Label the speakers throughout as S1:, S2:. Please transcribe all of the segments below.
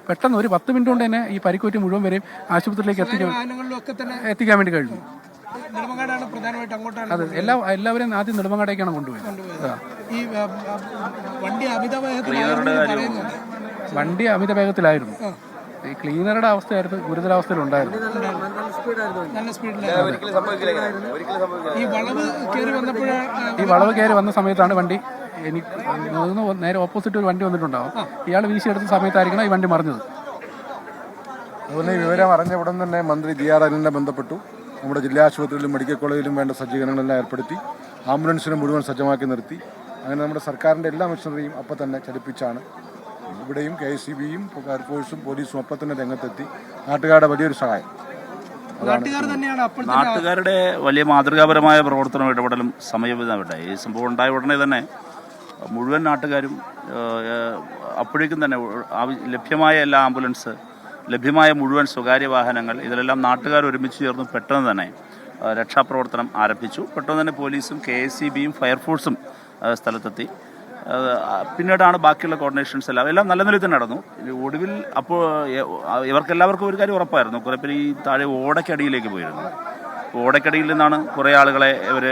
S1: പെട്ടെന്ന് ഒരു 10 മിനിറ്റ് കൊണ്ട് തന്നെ ഈ പരിക്കേറ്റ് മുഴുവൻ വരെയും ആശുപത്രിയിലേക്ക് എത്തിക്കാൻ വേണ്ടി കഴിഞ്ഞു. അതെ, എല്ലാവരെയും ആദ്യം നെടുമങ്ങാടേക്കാണ് കൊണ്ടുപോയത്. വണ്ടി അമിത വേഗത്തിലായിരുന്നു. ഈ ക്ലീനറുടെ അവസ്ഥയായിരുന്നു ഗുരുതരാവസ്ഥയിലുണ്ടായിരുന്നു. ഈ വളവ് കയറി വന്ന സമയത്താണ് വണ്ടി, എനിക്ക് നേരെ ഓപ്പോസിറ്റ് ഒരു വണ്ടി വന്നിട്ടുണ്ടാവും. ഇയാൾ വീശിയെടുത്ത സമയത്തായിരിക്കണം ഈ വണ്ടി മറിഞ്ഞത്.
S2: അതുപോലെ ഈ വിവരം അറിഞ്ഞ ഉടൻ തന്നെ മന്ത്രി ജി.ആർ. അനിലിനെ ബന്ധപ്പെട്ടു. നമ്മുടെ ജില്ലാ ആശുപത്രിയിലും മെഡിക്കൽ കോളേജിലും വേണ്ട സജ്ജീകരണങ്ങളെല്ലാം ഏർപ്പെടുത്തി ആംബുലൻസിനെ മുഴുവൻ സജ്ജമാക്കി നിർത്തി. അങ്ങനെ നമ്മുടെ സർക്കാരിൻ്റെ എല്ലാ മെഷീനറിയും അപ്പം തന്നെ ചലിപ്പിച്ചാണ് ഇവിടെയും KSCB-യും ഫയർഫോഴ്സും പോലീസും അപ്പം തന്നെ രംഗത്തെത്തി. നാട്ടുകാരുടെ വലിയൊരു സഹായം.
S3: നാട്ടുകാരുടെ വലിയ മാതൃകാപരമായ പ്രവർത്തനം, ഇടപെടലും സമയബന്ധിതമായിട്ട് ഈ സംഭവം ഉണ്ടായ ഉടനെ തന്നെ മുഴുവൻ നാട്ടുകാരും അപ്പോഴേക്കും തന്നെ ലഭ്യമായ എല്ലാ ആംബുലൻസ്, ലഭ്യമായ മുഴുവൻ സ്വകാര്യ വാഹനങ്ങൾ, ഇതിലെല്ലാം നാട്ടുകാർ ഒരുമിച്ച് ചേർന്ന് പെട്ടെന്ന് തന്നെ രക്ഷാപ്രവർത്തനം ആരംഭിച്ചു. പെട്ടെന്ന് തന്നെ പോലീസും KSCB-യും ഫയർഫോഴ്സും സ്ഥലത്തെത്തി. പിന്നീടാണ് ബാക്കിയുള്ള കോർഡിനേഷൻസ് എല്ലാം നല്ല നിലയിൽ തന്നെ നടന്നു. ഒടുവിൽ അപ്പോൾ ഇവർക്കെല്ലാവർക്കും ഒരു കാര്യം ഉറപ്പായിരുന്നു, കുറേ പേര് ഈ താഴെ ഓടയ്ക്കടിയിലേക്ക് പോയിരുന്നു. ഓടയ്ക്കടിയിൽ നിന്നാണ് കുറേ ആളുകളെ ഇവർ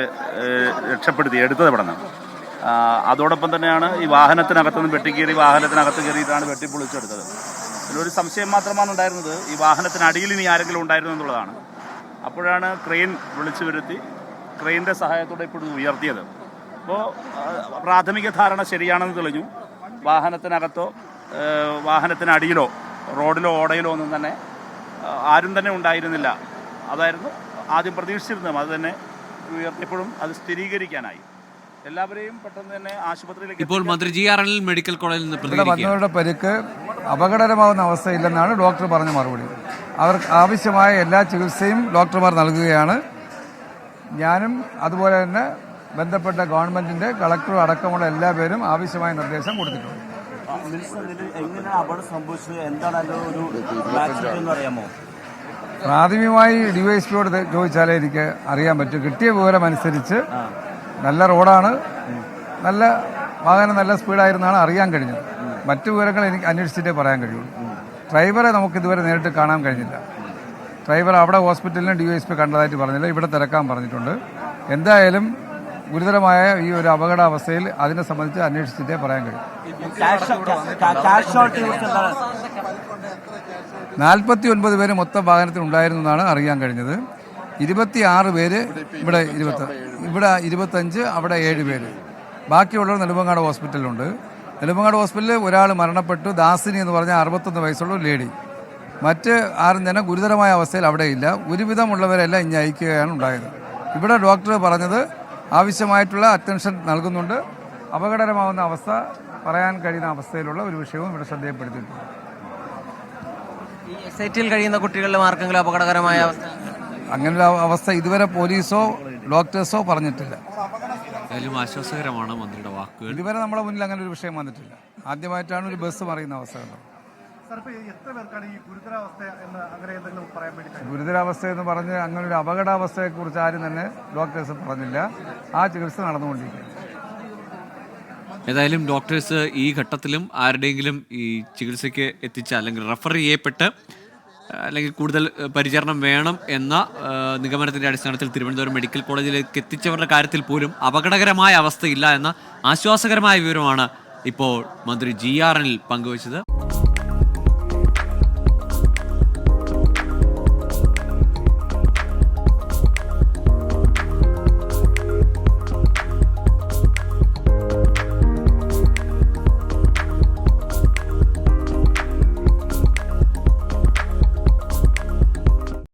S3: രക്ഷപ്പെടുത്തി എടുത്തത് ഇവിടെ നിന്ന്. അതോടൊപ്പം തന്നെയാണ് ഈ വാഹനത്തിനകത്തുനിന്ന് വെട്ടിക്കയറി വാഹനത്തിനകത്ത് കയറിയിട്ടാണ് വെട്ടിപ്പൊളിച്ചെടുത്തത്. ഇതിലൊരു സംശയം മാത്രമാണ് ഉണ്ടായിരുന്നത്, ഈ വാഹനത്തിനടിയിൽ ഇനി ആരെങ്കിലും ഉണ്ടായിരുന്നു എന്നുള്ളതാണ്. അപ്പോഴാണ് ക്രെയിൻ വിളിച്ചു വരുത്തി ക്രെയിനിൻ്റെ സഹായത്തോടെ ഇപ്പോഴും ഉയർത്തിയത്. അപ്പോൾ പ്രാഥമിക ധാരണ ശരിയാണെന്ന് തെളിഞ്ഞു. വാഹനത്തിനകത്തോ വാഹനത്തിനടിയിലോ റോഡിലോ ഓടയിലോ ഒന്നും തന്നെ ആരും തന്നെ ഉണ്ടായിരുന്നില്ല. അതായിരുന്നു ആദ്യം പ്രതീക്ഷിച്ചിരുന്നത്. അത് തന്നെ ഉയർത്തിയപ്പോഴും അത് സ്ഥിരീകരിക്കാനായി. എല്ലാവരെയും പെട്ടെന്ന് തന്നെ ആശുപത്രിയിലേക്ക്.
S4: ഇപ്പോൾ മന്ത്രി ജി.ആർ. അനിൽ മെഡിക്കൽ കോളേജിൽ നിന്ന്
S5: വന്നവരുടെ പരിക്ക് അപകടകരമാവുന്ന അവസ്ഥയില്ലെന്നാണ് ഡോക്ടർ പറഞ്ഞ മറുപടി. അവർക്ക് ആവശ്യമായ എല്ലാ ചികിത്സയും ഡോക്ടർമാർ നൽകുകയാണ്. ഞാനും അതുപോലെ തന്നെ ബന്ധപ്പെട്ട ഗവൺമെന്റിന്റെ കളക്ടറും അടക്കമുള്ള എല്ലാ പേരും ആവശ്യമായ നിർദ്ദേശം കൊടുത്തിട്ടുണ്ട്. പ്രാഥമികമായി DYSPയോട് ചോദിച്ചാലേ എനിക്ക് അറിയാൻ പറ്റും. കിട്ടിയ വിവരം അനുസരിച്ച് നല്ല റോഡാണ്, നല്ല വാഹനം നല്ല സ്പീഡായിരുന്നാണ് അറിയാൻ കഴിഞ്ഞത്. മറ്റു വിവരങ്ങൾ എനിക്ക് അന്വേഷിച്ചിട്ടേ പറയാൻ കഴിയുള്ളൂ. ഡ്രൈവറെ നമുക്ക് ഇതുവരെ നേരിട്ട് കാണാൻ കഴിഞ്ഞില്ല. ഡ്രൈവർ അവിടെ ഹോസ്പിറ്റലിന് DYSP കണ്ടതായിട്ട് പറഞ്ഞില്ല, ഇവിടെ തിരക്കാൻ പറഞ്ഞിട്ടുണ്ട്. എന്തായാലും ഗുരുതരമായ ഈ ഒരു അപകടാവസ്ഥയിൽ അതിനെ സംബന്ധിച്ച് അന്വേഷിച്ചിട്ടേ പറയാൻ കഴിയും. 49 പേര് മൊത്തം വാഹനത്തിൽ ഉണ്ടായിരുന്നു എന്നാണ് അറിയാൻ കഴിഞ്ഞത്. 26 പേര് ഇവിടെ 25, അവിടെ 7 പേര്. ബാക്കിയുള്ളവർ നെടുമങ്ങാട് ഹോസ്പിറ്റലിലുണ്ട്. നെടുമങ്ങാട് ഹോസ്പിറ്റലിൽ ഒരാൾ മരണപ്പെട്ടു, ദാസിനി എന്ന് പറഞ്ഞ 61 വയസ്സുള്ള ഒരു ലേഡി. മറ്റ് ആരും തന്നെ ഗുരുതരമായ അവസ്ഥയിൽ അവിടെയില്ല. ഒരുവിധമുള്ളവരെല്ലാം ഇനി അയക്കുകയാണ് ഉണ്ടായത്. ഇവിടെ ഡോക്ടർ പറഞ്ഞത് ആവശ്യമായിട്ടുള്ള അറ്റൻഷൻ നൽകുന്നുണ്ട്. അപകടകരമാവുന്ന അവസ്ഥ പറയാൻ കഴിയുന്ന അവസ്ഥയിലുള്ള ഒരു വിഷയവും ഇവിടെ ശ്രദ്ധയപ്പെടുത്തിയിട്ടുണ്ട്.
S6: കഴിയുന്ന കുട്ടികളുടെ മാർക്കെങ്കിലും അപകടകരമായ അവസ്ഥ,
S5: അങ്ങനൊരു അവസ്ഥ ഇതുവരെ പോലീസോ ഡോക്ടേഴ്സോ പറഞ്ഞിട്ടില്ല.
S4: ആശ്വാസകരമാണ് മന്ത്രിയുടെ വാക്കുകൾ.
S5: ഇതുവരെ നമ്മുടെ മുന്നിൽ അങ്ങനെ ഒരു വിഷയം വന്നിട്ടില്ല. ആദ്യമായിട്ടാണ് ഒരു ബസ് മറിയുന്ന അവസ്ഥ. ഗുരുതരാവസ്ഥ എന്ന് പറഞ്ഞ് അങ്ങനെ ഒരു അപകടാവസ്ഥയെ കുറിച്ച് ആരും തന്നെ ഡോക്ടേഴ്സ് പറഞ്ഞില്ല. ആ ചികിത്സ നടന്നുകൊണ്ടിരിക്കുകയാണ്.
S4: ഏതായാലും ഡോക്ടേഴ്സ് ഈ ഘട്ടത്തിലും ആരുടെയെങ്കിലും ഈ ചികിത്സയ്ക്ക് എത്തിച്ച അല്ലെങ്കിൽ റെഫർ ചെയ്യപ്പെട്ട് അല്ലെങ്കിൽ കൂടുതൽ പരിചരണം വേണം എന്ന നിഗമനത്തിന്റെ അടിസ്ഥാനത്തിൽ തിരുവനന്തപുരം മെഡിക്കൽ കോളേജിലേക്ക് എത്തിച്ചവരുടെ കാര്യത്തിൽ പോലും അപകടകരമായ അവസ്ഥയില്ല എന്ന ആശ്വാസകരമായ വിവരമാണ് ഇപ്പോൾ മന്ത്രി ജി.ആർ. അനിൽ പങ്കുവച്ചത്.